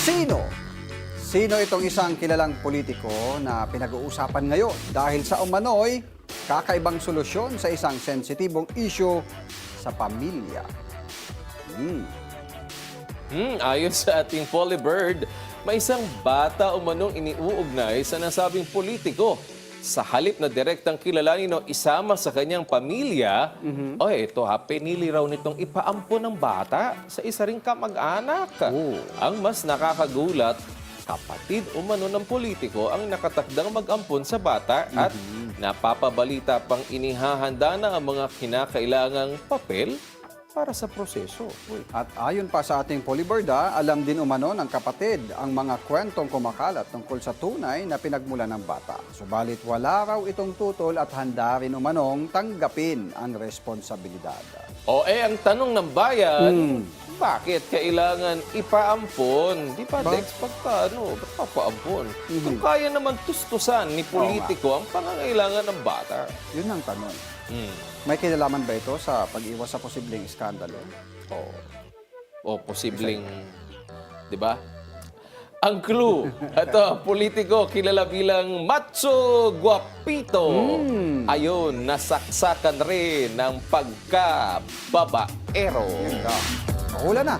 Sino? Sino itong isang kilalang politiko na pinag-uusapan ngayon dahil sa umano'y kakaibang solusyon sa isang sensitibong issue sa pamilya? Ayon sa ating Polly Bird, may isang bata umanong iniuugnay sa nasabing politiko. Sa halip na direktang kilalanin o isama sa kanyang pamilya, ito pinili raw nitong ipaampon ng bata sa isa ring kamag-anak. Ang mas nakakagulat, kapatid umano ng politiko ang nakatakdang mag-ampon sa bata at napapabalita pang inihahanda na ang mga kinakailangang papel para sa proseso. At ayon pa sa ating Poliberda, alam din umano ng kapatid ang mga kwentong kumakalat tungkol sa tunay na pinagmulan ng bata. Subalit wala raw itong tutol at handa rin umanong tanggapin ang responsibilidad. Ang tanong ng bayan, bakit kailangan ipaampon? Di ba, Dex, ba't papaampon? Kung kaya naman tustusan ni politiko ang pangangailangan ng bata. Yun ang tanong. May kinalaman ba ito sa pag-iwas sa posibleng iskandalo? O posibleng, di ba? Ang clue, ito, politiko kilala bilang Macho Guapito. Ayun, nasaksakan rin ng pagka-babaero. Mahula na.